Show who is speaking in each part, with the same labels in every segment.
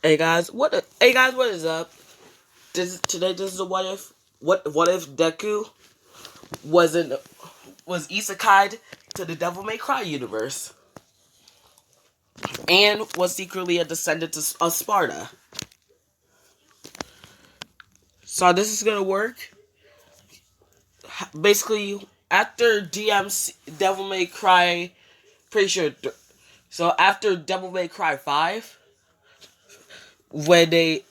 Speaker 1: Hey guys, what is up? This is a what if. What if Deku wasn't was iseki'd to the Devil May Cry universe and was secretly a descendant of Sparta? So this is gonna work. Basically, after DMC Devil May Cry, pretty sure. So after Devil May Cry 5, when they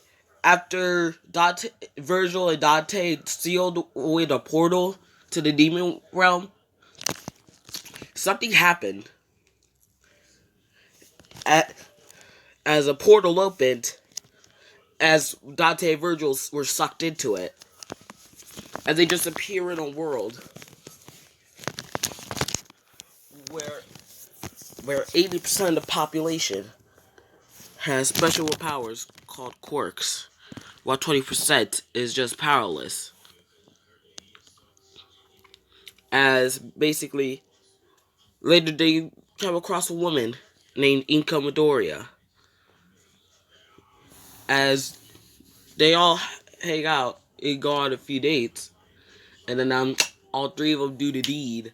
Speaker 1: after Dante, Virgil and Dante sealed away the portal to the demon realm, something happened. As a portal opened, as Dante and Virgil were sucked into it, and they just appear in a world where 80% of the population has special powers called quirks, while 20% is just powerless. As basically, later they come across a woman named Inca Midoriya. As they all hang out and go on a few dates, and then all three of them do the deed,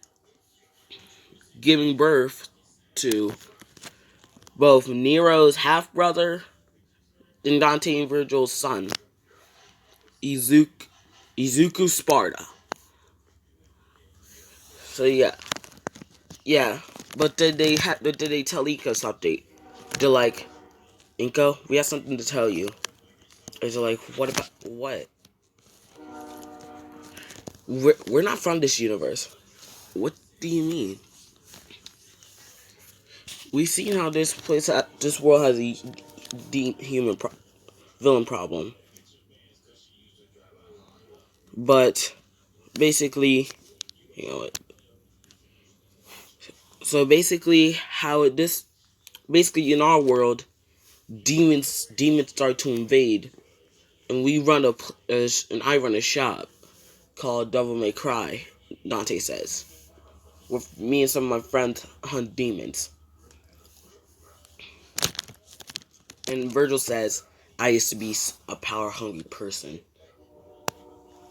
Speaker 1: giving birth to both Nero's half-brother and Dante and Virgil's son, Izuku Sparta. So yeah. But then they tell Inca something. They're like, Inca, we have something to tell you. And they're like, what? We're not from this universe. What do you mean? We've seen how this world has a deep villain problem. But basically, you know, so basically, basically in our world, demons start to invade, and I run a shop called Devil May Cry. Dante says, with me and some of my friends hunt demons, and Virgil says, I used to be a power hungry person.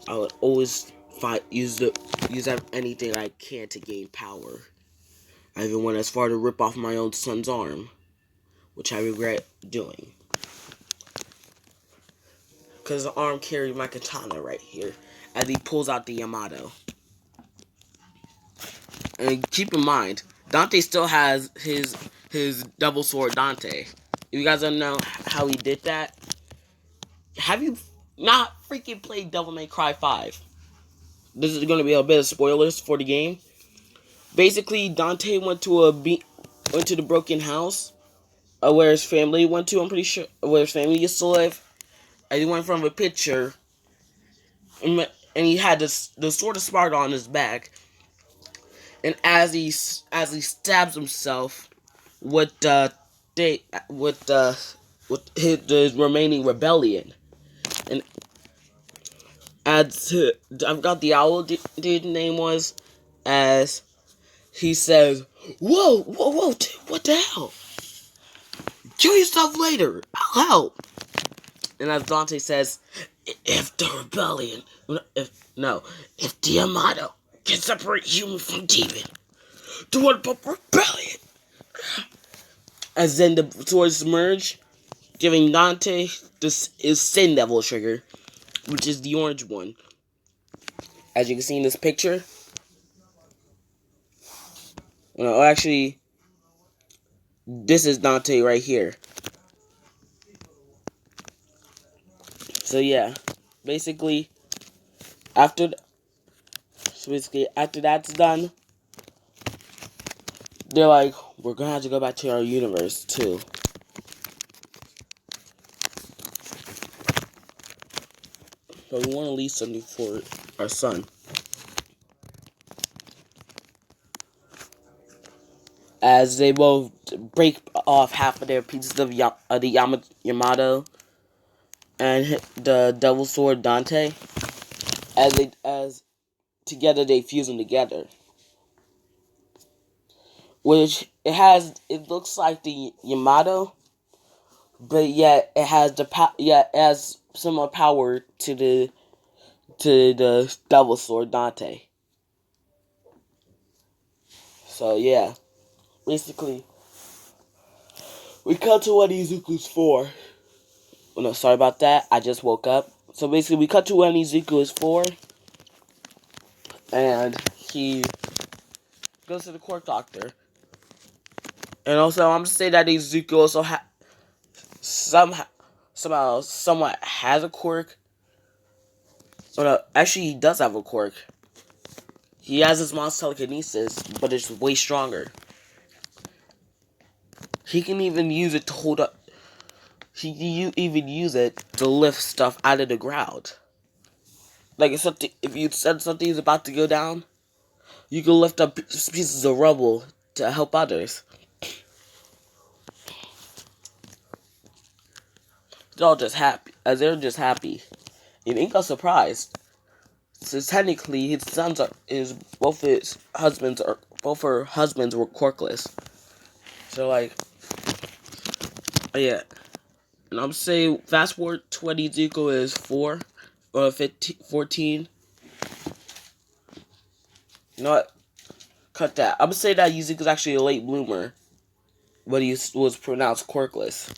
Speaker 1: I would always use anything I can to gain power. I even went as far to rip off my own son's arm, which I regret doing. Because the arm carried my katana right here, as he pulls out the Yamato. And keep in mind, Dante still has his double sword Dante. If you guys don't know how he did that, have you not freaking played Devil May Cry 5? This is going to be a bit of spoilers for the game. Basically, Dante went to the broken house where his family went to. I'm pretty sure where his family used to live. And he went from a picture, and he had the sword of Sparta on his back. And as he stabs himself with the remaining rebellion, and I've got the owl dude name was, as he says, whoa, what the hell? Kill yourself later. I'll help. And as Dante says, if the rebellion, if the Yamato can separate human from demon, to what about rebellion? As then the swords merge, giving Dante his Sin Devil trigger, which is the orange one. As you can see in this picture. No, actually, this is Dante right here. So yeah, basically, after that's done, they're like, we're gonna have to go back to our universe too. But we want to leave something for our son. As they both break off half of their pieces of the Yamato and hit the Devil Sword Dante, as together they fuse them together. Which it looks like the Yamato, but yet it has it has similar power to the Devil Sword Dante. So yeah, basically we cut to what Izuku's for. Oh, no, sorry about that. I just woke up. So basically, we cut to what Izuku is for, and he goes to the quirk doctor. And also, I'm gonna say that Izuku also somehow somewhat has a quirk. Oh no, actually, he does have a quirk. He has his mom's telekinesis, but it's way stronger. He can even use it to hold up. He can even use it to lift stuff out of the ground. Like if you said something is about to go down, you can lift up pieces of rubble to help others. They're all just happy, as they're just happy. And Inko's surprised, since technically his sons are both her husbands were quirkless. So like, yeah. And I'm saying fast forward to when Izuku is 4 or 15, 14. You know what? Cut that. I'm gonna say that Izuku's actually a late bloomer, but he was pronounced quirkless.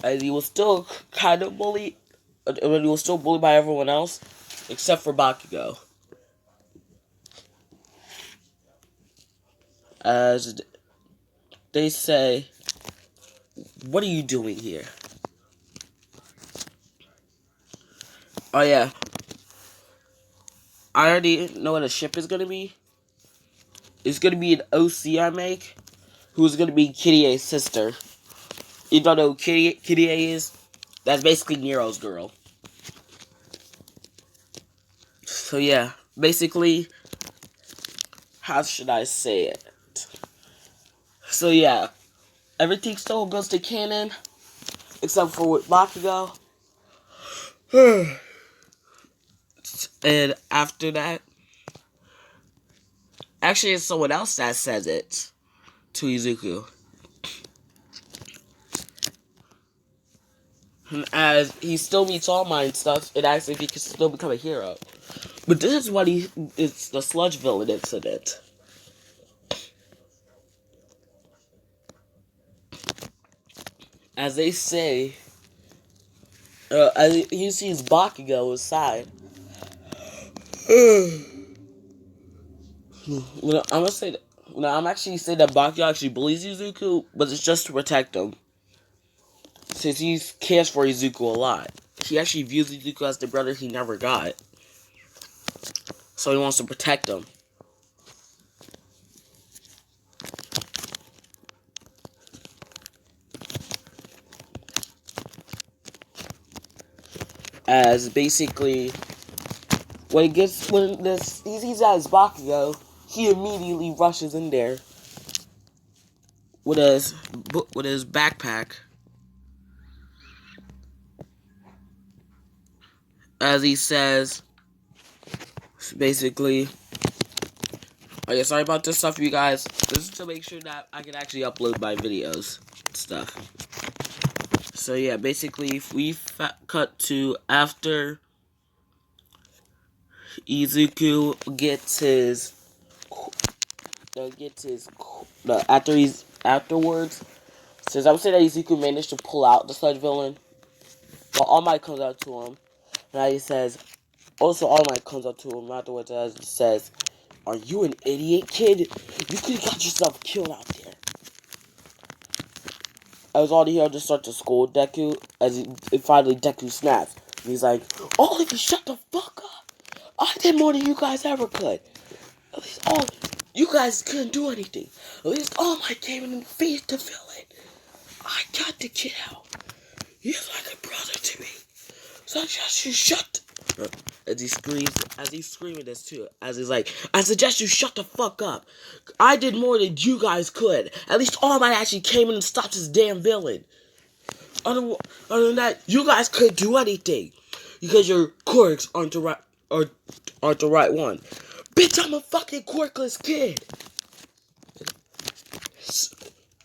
Speaker 1: And he was still kind of bullied, but he was still bullied by everyone else, except for Bakugo. As they say, what are you doing here? Oh yeah, I already know what a ship is gonna be. It's gonna be an OC I make, who's gonna be Kirie's sister. You don't know who Kirie is? That's basically Nero's girl. So yeah, basically, how should I say it? So yeah, everything still goes to canon, except for with Bakugo. And after that, actually it's someone else that says it to Izuku. And as he still meets All Might and stuff, it asks if he can still become a hero. But this is what it's the sludge villain incident. As they say, as he sees Bakugo aside. I'm gonna say that. I'm actually saying that Bakugo actually bullies Izuku, but it's just to protect him. Since he cares for Izuku a lot. He actually views Izuku as the brother he never got. So he wants to protect him. As basically, when he sees that it's Bakugo, he immediately rushes in there with his backpack. As he says, basically, oh yeah, sorry about this stuff, you guys. This is to make sure that I can actually upload my videos and stuff. So yeah, basically, if we cut to after Izuku afterwards. Since I would say that Izuku managed to pull out the sludge villain, but All Might comes out to him, and he says, also All Might comes up to him afterwards and says, "Are you an idiot, kid? You could have got yourself killed out there." I was already here to start to scold Deku, as finally Deku snaps. And he's like, "All of you shut the fuck up! I did more than you guys ever could. At least you guys couldn't do anything. At least All Might came in and defeated the villain. I got the kid out. He's like a brother to me. So I suggest you shut." As he's screaming this too. As he's like, "I suggest you shut the fuck up. I did more than you guys could. At least All Might actually came in and stopped this damn villain. Other than that, you guys couldn't do anything. Because your quirks aren't the right one. Bitch, I'm a fucking quirkless kid.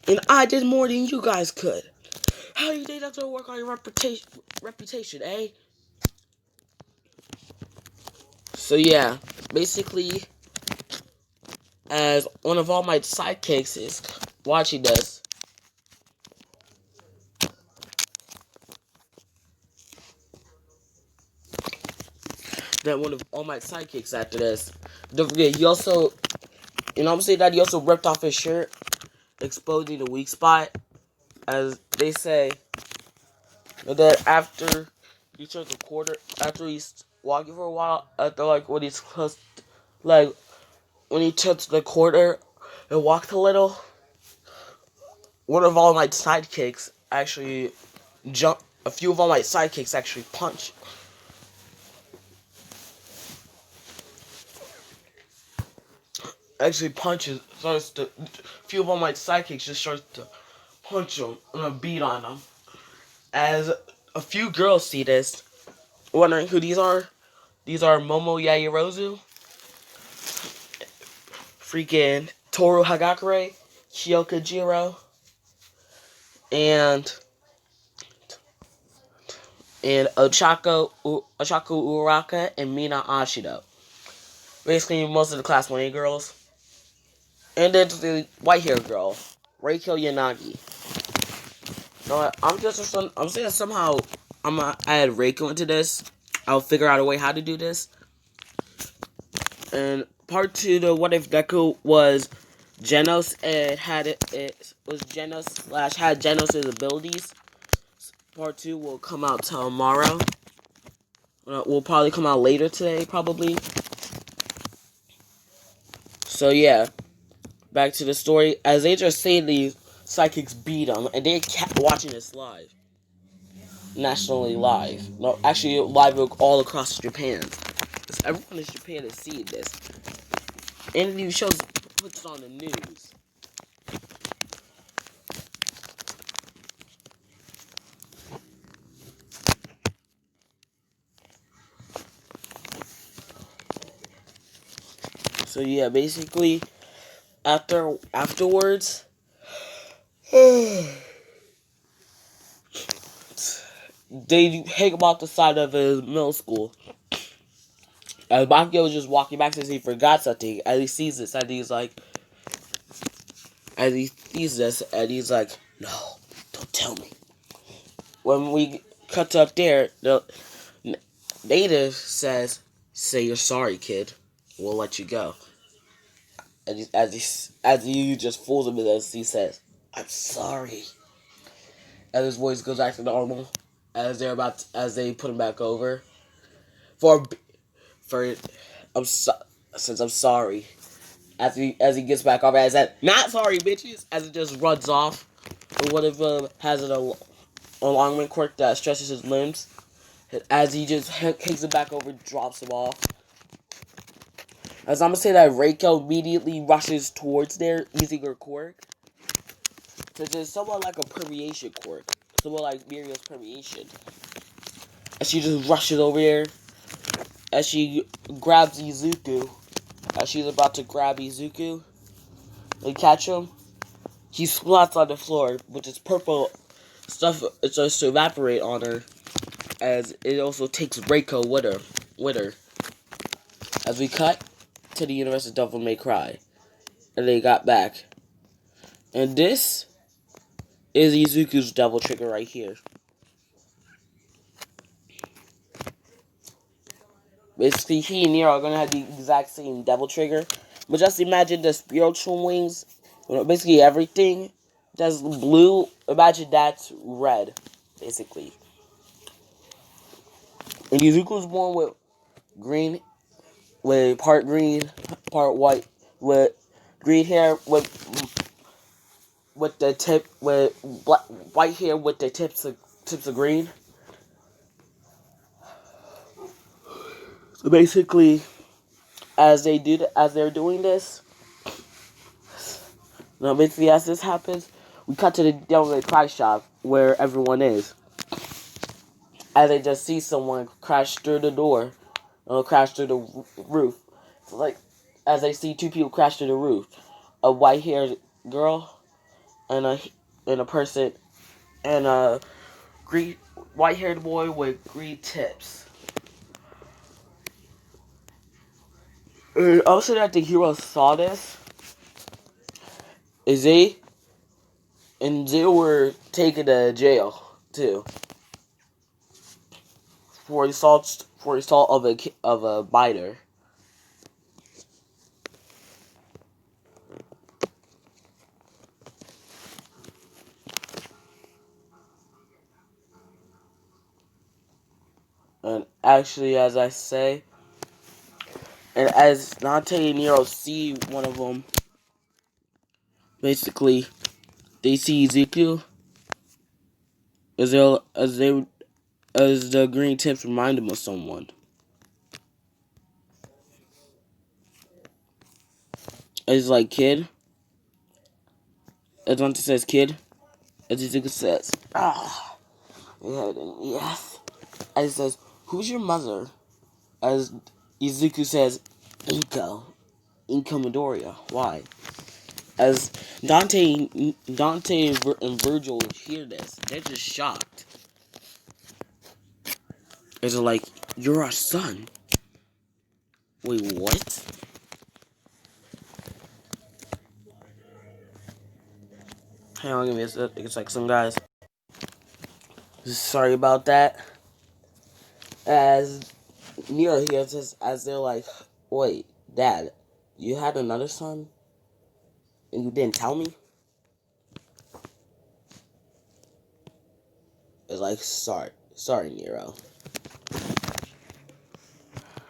Speaker 1: And I did more than you guys could." How do you think that's gonna work on your reputation, eh? So yeah, basically, as one of All Might's sidekicks is watching this, then one of All Might's sidekicks after this, don't forget, he also, I'm saying that he also ripped off his shirt, exposing the weak spot, as they say, that after he turns a quarter, after he's walking for a while, after like when he's close, like when he turns the quarter and walked a little, one of All Might's sidekicks actually jump. A few of All Might's sidekicks actually punch. Actually punches. Starts to. A few of All Might's sidekicks just starts to punch him and beat on him. As a few girls see this, wondering who these are. These are Momo Yaoyorozu, freaking Toru Hagakure, Kyoka Jiro, and Ochako Uraka and Mina Ashido. Basically, most of the Class 1A girls. And then the white-haired girl, Reiko Yanagi. No, I'm saying somehow I'm gonna add Reiko into this. I'll figure out a way how to do this. And part 2, the What If Deku was Genos and it was Genos / had Genos' abilities. Part 2 will come out tomorrow. Will probably come out later today, probably. So yeah, back to the story. As they just say, these psychics beat them, and they kept watching this live, nationally live. No, actually live all across Japan. Because everyone in Japan is seeing this. And these shows puts it on the news. So yeah, basically, afterwards, they hang about the side of his middle school. As Bakio was just walking back since he forgot something, as he sees this, and he's like, no, don't tell me. When we cut to up there, the native says, say you're sorry, kid. We'll let you go. And as he just fools him with this, he says, I'm sorry. And his voice goes back to normal as they put him back over. Since I'm sorry. As he gets back over, I said, not sorry, bitches. As it just runs off. And one of them has an alignment quirk that stretches his limbs. As he just kicks it back over, drops him off. As I'm gonna say that Reiko immediately rushes towards there using her quirk. Because it's somewhat like a permeation quirk. Somewhat like Miriel's permeation. As she just rushes over there. As she grabs Izuku. As she's about to grab Izuku and catch him. He splats on the floor with his purple stuff. It starts to evaporate on her. As it also takes Reiko with her. As we cut to the universe of Devil May Cry. And they got back. And this is Izuku's double trigger right here. Basically, he and Nero are gonna have the exact same devil trigger. But just imagine the spiritual wings. Basically everything that's blue, imagine that's red. Basically. And Izuku was born with part green, part white, with green hair, with the tip, with white hair with the tips of green. So basically, as they're doing this, now basically as this happens, we cut to the Devil May Cry shop where everyone is. As they just see someone crash through the door, or crash through the roof. So like, as they see two people crash through the roof, a white-haired girl and a person and a green white-haired boy with green tips. And also that the hero saw this is they were taken to jail too for assault of a biter. And actually, as I say, and as Dante and Nero see one of them, basically, they see Izuku as the green tips remind them of someone. It's like kid. As Dante says kid, as Izuku says, yes. As he says, who's your mother? As Izuku says, Inko Midoriya. Why? As Dante and Virgil hear this, they're just shocked. It's like, you're our son. Wait, what? Hang on, give me a sec. It's like some guys. Sorry about that. As Nero hears this, as they're like, wait, Dad, you had another son? And you didn't tell me? It's like, sorry, Nero.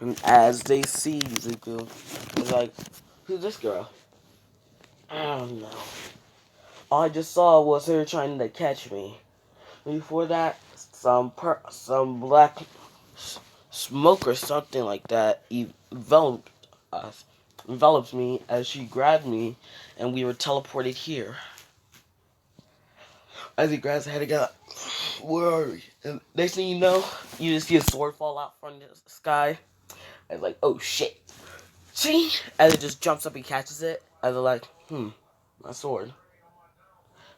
Speaker 1: And as they see Izuku, it's like, who's this girl? I don't know. All I just saw was her trying to catch me. Before that, some black smoke or something like that enveloped me as she grabbed me, and we were teleported here. As he grabs the head again, where are we? And next thing you know, you just see a sword fall out from the sky. And like, oh shit. See? As it just jumps up and catches it. As they're like, my sword.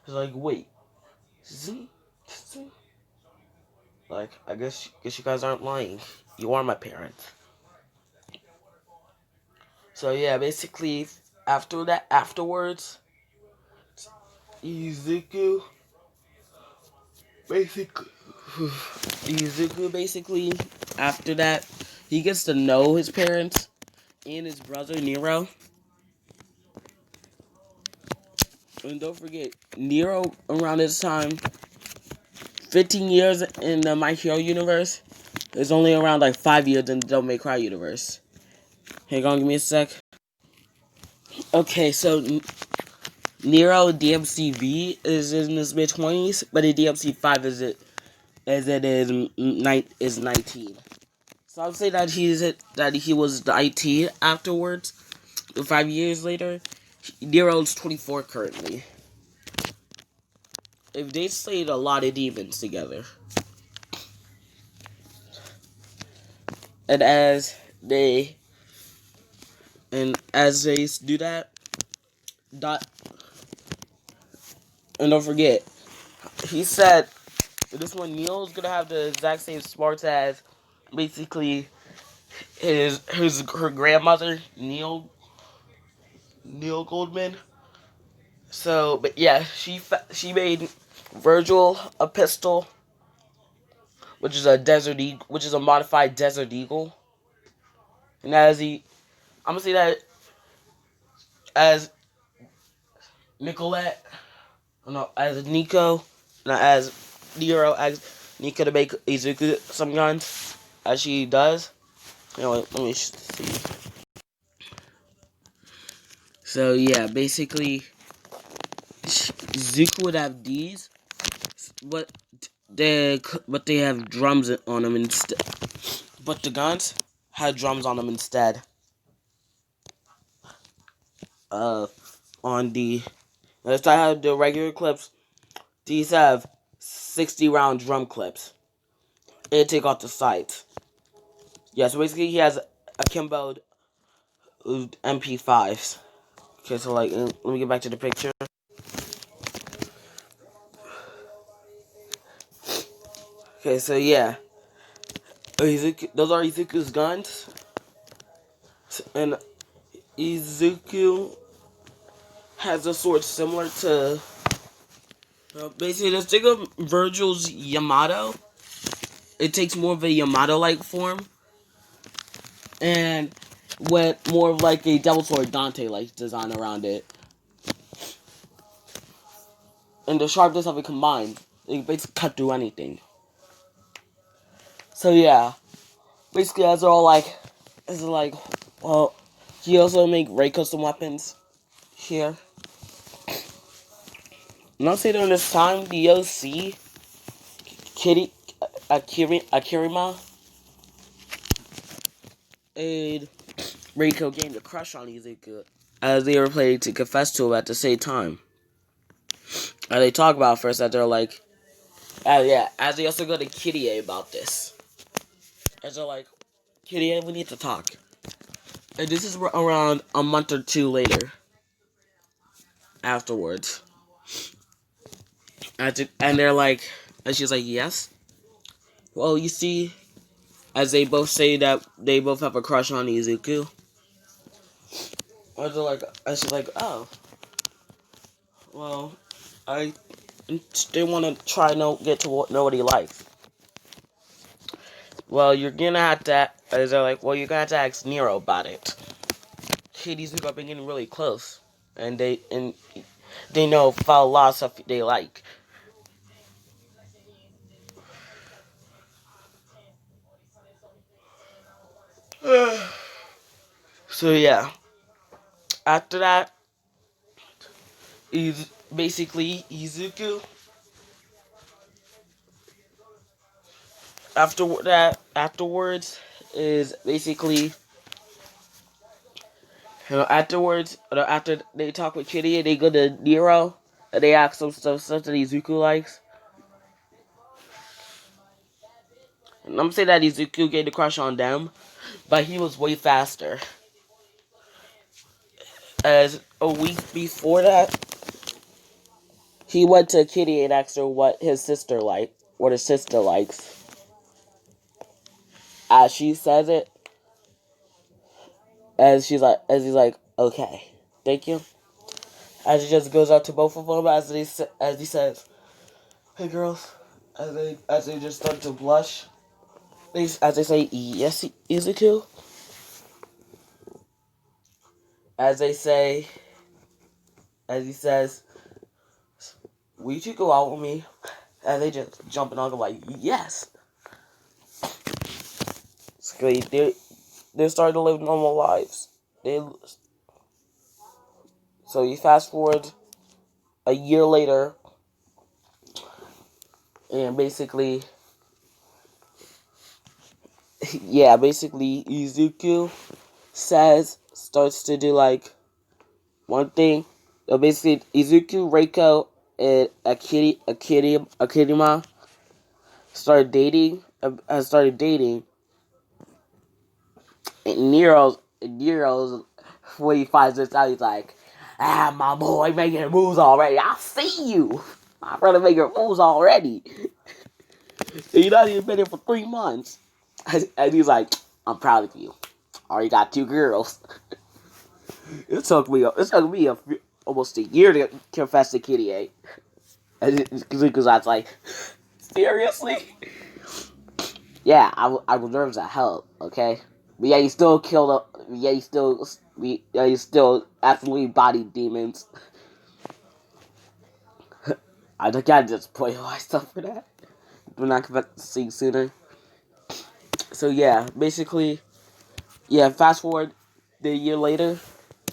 Speaker 1: It's like, wait. Like, I guess you guys aren't lying. You are my parents. So yeah, basically, afterwards, Izuku basically, after that, he gets to know his parents and his brother Nero. And don't forget, Nero around this time, 15 years in the My Hero universe, is only around like 5 years in the Devil May Cry universe. Hang on, give me a sec. Okay, so Nero DMC-V is in his mid-20s, but in DMC-5 is 19. So I would say that he was 19 afterwards. 5 years later, Nero's 24 currently. If they slayed a lot of demons together, and as they do that, and don't forget, he said this one Neil's gonna have the exact same smarts as basically her grandmother Neil Goldman. So, but yeah, she made Virgil a pistol, which is a modified Desert Eagle. And I'm gonna say that as Nicolette, no, as Nico, not as Nero, as Nico to make Izuku some guns, as she does. Anyway, let me see. So yeah, basically, Izuku would have these, but they have drums on them instead. But the guns had drums on them instead. On the let's I have the regular clips. These have 60 round drum clips. And take off the sights. Yeah, so basically he has akimboed MP5s. Okay, so like let me get back to the picture. Okay, so yeah. Those are Izuku's guns. And Izuku has a sword similar to basically just think of Virgil's Yamato. It takes more of a Yamato-like form, and with more of like a Devil Sword Dante-like design around it. And the sharpness of it combined, it basically cut through anything. So yeah, basically as they're all like, well, he also make Ray custom weapons here. And I'll say during this time, the OC, Akirima, and Reiko gained a crush on Izuku, as they were planning to confess to him at the same time. And they talk about first that they're like, as they also go to Kirie about this. As they're like, Kirie, we need to talk. And this is around a month or two later. Afterwards. And they're like, and she's like, yes? Well, you see, as they both say that they both have a crush on Izuku. And they're like, and she's like, oh. Well, they want to try get to know what he likes. Well, you're gonna have to, as they're like, well, you're gonna have to ask Nero about it. He and Izuku have been getting really close. And they know about a lot of stuff they like. So yeah. After that, basically Izuku. Afterwards is basically, after they talk with Kitty, they go to Nero and they ask some stuff that Izuku likes. And I'm gonna say that Izuku gained a crush on them, but he was way faster. As a week before that, he went to Kitty and asked her what his sister likes. As she says it, as he's like, okay, thank you. As he just goes out to both of them, as he says, hey girls, as they just start to blush, as they say, yes, Izuku. As he says, will you two go out with me? And they just jumping on him like, yes. So they're starting to live normal lives. So you fast forward a year later, and basically Izuku starts to do like one thing. So basically Izuku, Reiko, and Akirima started dating. And Nero's when he finds this out, he's like, my boy making moves already. I see you. My brother making moves already. You're not even been here for 3 months. And he's like, I'm proud of you. Already got 2 girls. It took me almost a year to confess to Kitty A. Because I was like, seriously? Yeah, I was nervous as hell, okay? But yeah, you still killed you still absolutely bodied demons. I think I just spoiled myself for that. We're not going to see sooner. So yeah, basically, fast forward the year later,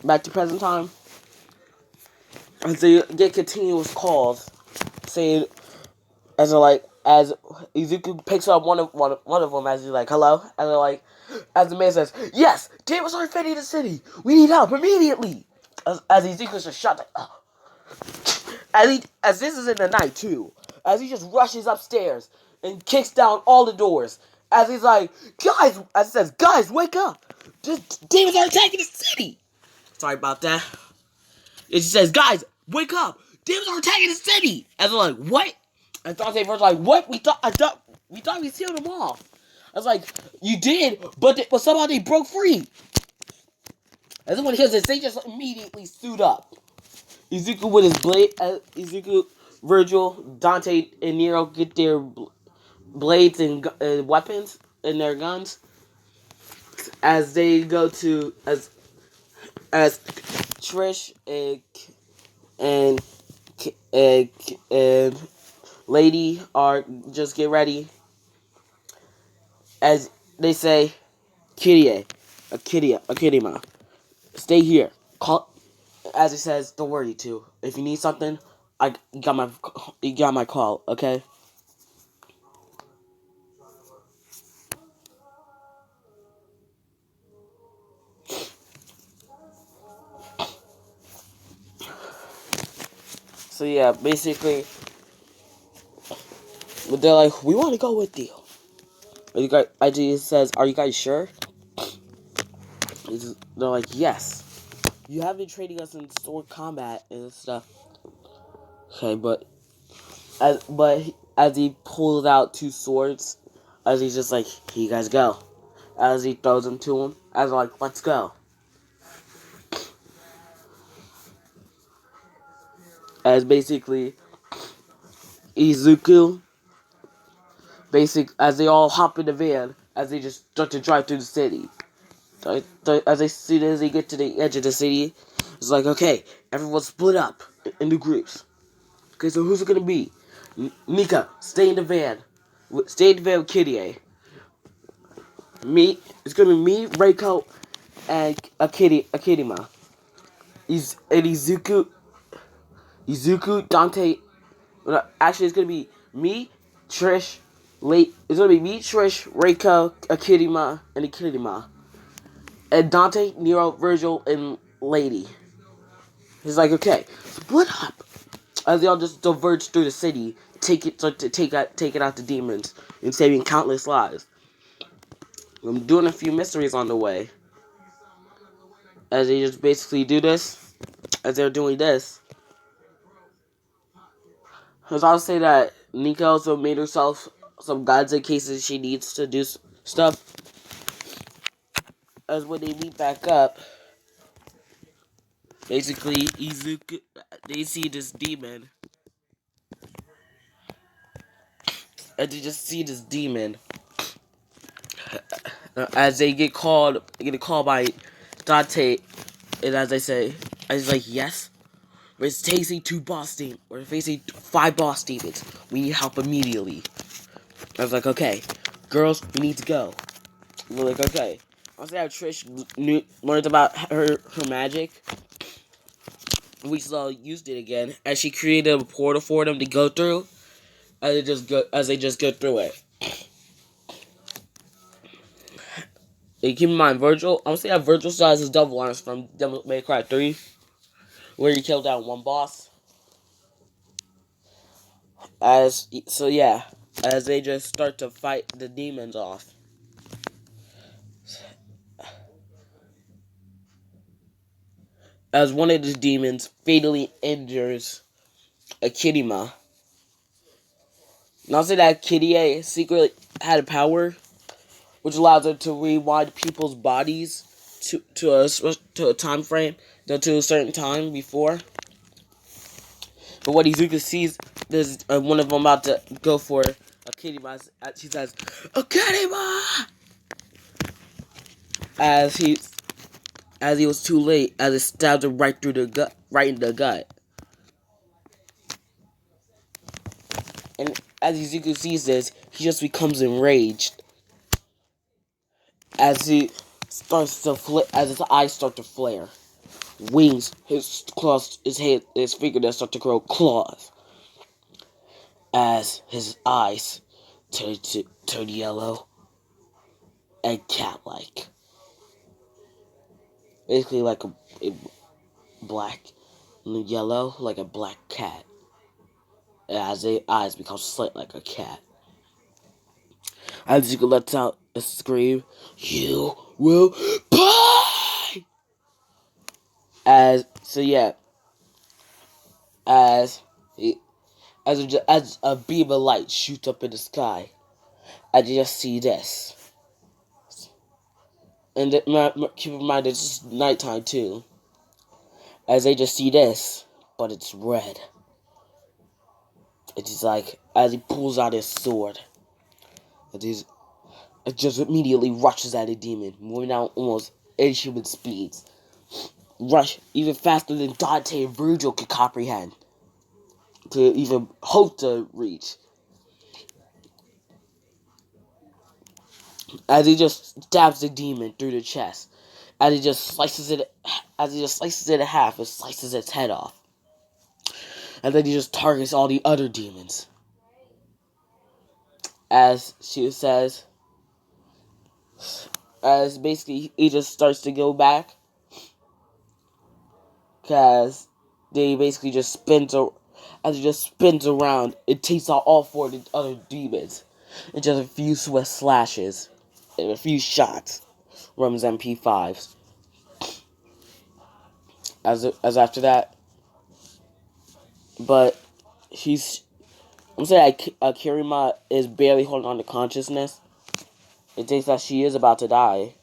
Speaker 1: back to present time. As they get continuous calls saying, as Izuku picks up one of them as he's like, hello, and they're like, as the man says, yes, demons are invading the city. We need help immediately. As Izuku's just shot like, oh. As this is in the night too, as he just rushes upstairs and kicks down all the doors, as he's like, guys, as he says, guys, wake up. Demons are attacking the city. Sorry about that. And she says, guys, wake up. Demons are attacking the city. And they're like, what? And Dante and Virgil like, what? We thought we sealed them off. I was like, you did, but somehow they broke free. And then when he hears this, they just immediately suit up. Izuku with his blade, Izuku, Virgil, Dante, and Nero get their blades and weapons and their guns as they go to as Trish and Lady are just get ready as they say, Kirie, Akirima, stay here. Call as he says, don't worry too. If you need something, you got my call, okay? So yeah, basically, they're like, we want to go with you. You guys, IG says, are you guys sure? They're like, yes. You have been training us in sword combat and stuff. Okay, but as he pulls out two swords, as he's just like, here you guys go. As he throws them to him, as like, let's go. As basically, Izuku, as they all hop in the van, as they just start to drive through the city. As soon as they get to the edge of the city, it's like, okay, everyone split up into groups. Okay, so who's it gonna be? Nika, stay in the van. Stay in the van with Kirie. It's gonna be me, Reiko, and Akirima. And Izuku, Dante. Actually, it's gonna be me, Trish, It's gonna be me, Trish, Reiko, Akirima. And Dante, Nero, Virgil, and Lady. He's like, okay, split up. As they all just diverge through the city, take it out the demons, and saving countless lives. I'm doing a few mysteries on the way. As they just basically do this, as they're doing this. Because I'll say that Nika also made herself some guides in cases she needs to do stuff. As when they meet back up, basically Izuku, they see this demon. And they just see this demon. As they get called by Dante, and as I say, I was like, yes, we're facing we're facing 5 boss demons. We need help immediately. I was like, okay, girls, we need to go. We're like, okay. Once how Trish learned about her magic, we saw used it again, as she created a portal for them to go through, as they just go through it. And keep in mind, Virgil, I'm saying that Virgil still has his double arms from Devil May Cry 3, where he killed down one boss. As they just start to fight the demons off. As one of the demons fatally injures Akirima. And I'll say that Kirie secretly had a power which allows her to rewind people's bodies to a time frame, to a certain time before. But what Izuku sees, there's one of them about to go for Akirima. She says, Akirima! As he was too late, as it stabbed him right through the gut, right in the gut. And as Izuku sees this, he just becomes enraged. As he starts to as his eyes start to flare. Wings, his claws, his fingernails start to grow claws. As his eyes turn yellow and cat-like. Basically like a black and yellow, like a black cat. As his eyes become slit like a cat. As Izuku lets out a scream, you will pay! As as a beam of light shoots up in the sky, as you just see this. And keep in mind, it's nighttime too. As they just see this, but it's red. It's like, as he pulls out his sword, it just immediately rushes at a demon, moving out almost inhuman speeds. Rush even faster than Dante and Virgil could comprehend, to even hope to reach. As he just stabs the demon through the chest, as he just slices it in half and slices its head off. And then he just targets all the other demons. As she says, as basically he just starts to go back, because they basically just as he just spins around, it takes out all 4 of the other demons in just a few swift slashes and a few shots from his MP5s. As after that, but I'm saying Kirima is barely holding on to consciousness. It thinks that she is about to die.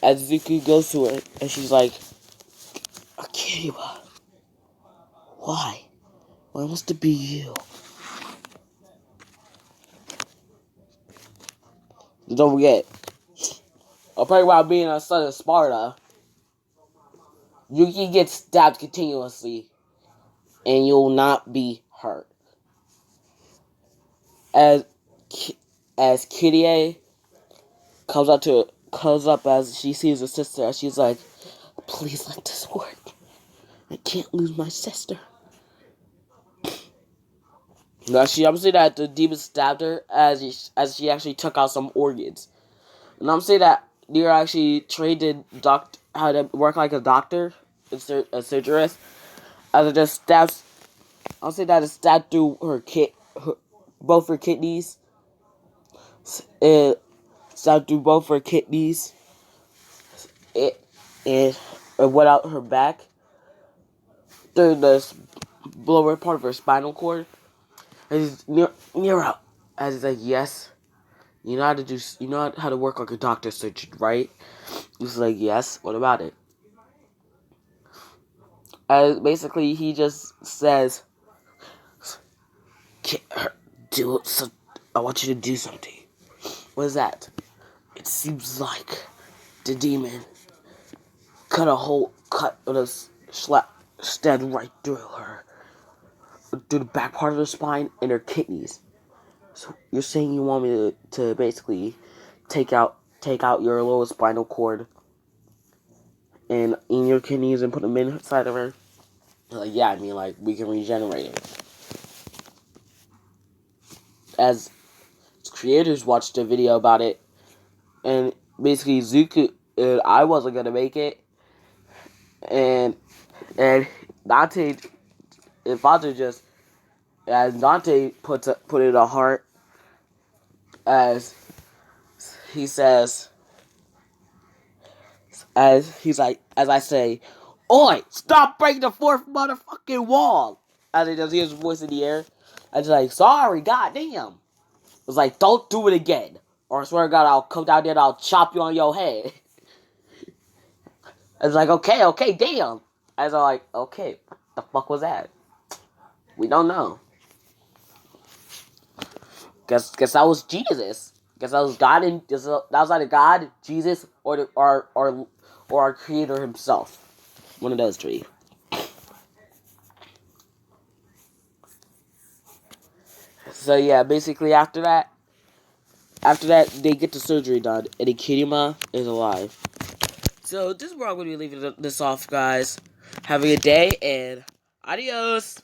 Speaker 1: As Izuku goes to her, and she's like, Kirima, why? Why must it be you? Don't forget, apart while being a son of Sparta, Yuki gets stabbed continuously, and you'll not be hurt. As Kirie comes up as she sees her sister, and she's like, please let this work. I can't lose my sister. Now I'm saying that the demon stabbed her as she actually took out some organs. And I'm saying that they're actually trained in how to work like a doctor, a surgeonist. As it just stabs, I'll say that it stabbed through both her kidneys. It stabbed through both her kidneys. It went out her back through the lower part of her spinal cord. And he's near out. As he's like, yes, you know how to work like a doctor surgeon, right? He's like, yes. What about it? Basically, he just says, I want you to do something. What is that? It seems like the demon stabbed right through her, through the back part of her spine and her kidneys. So you're saying you want me to basically take out your lower spinal cord and in your kidneys and put them inside of her? Like, yeah, I mean, like, we can regenerate it. As creators watched a video about it, and basically Izuku, I wasn't gonna make it, and Dante, and father just, as Dante put it in a heart, as he says, as I say, oi, stop breaking the 4th motherfucking wall. As he does, he hears his voice in the air. I just like, sorry, goddamn. It's like, don't do it again, or I swear to God, I'll come down there and I'll chop you on your head. It's like, okay, damn. As I'm like, okay, what the fuck was that? We don't know. Guess that was Jesus. Guess that was God, and that was either God, Jesus, or our Creator himself. One of those 3. So yeah, basically after that they get the surgery done, and Kirima is alive. So this is where I'm going to be leaving this off, guys. Have a good day, and adios.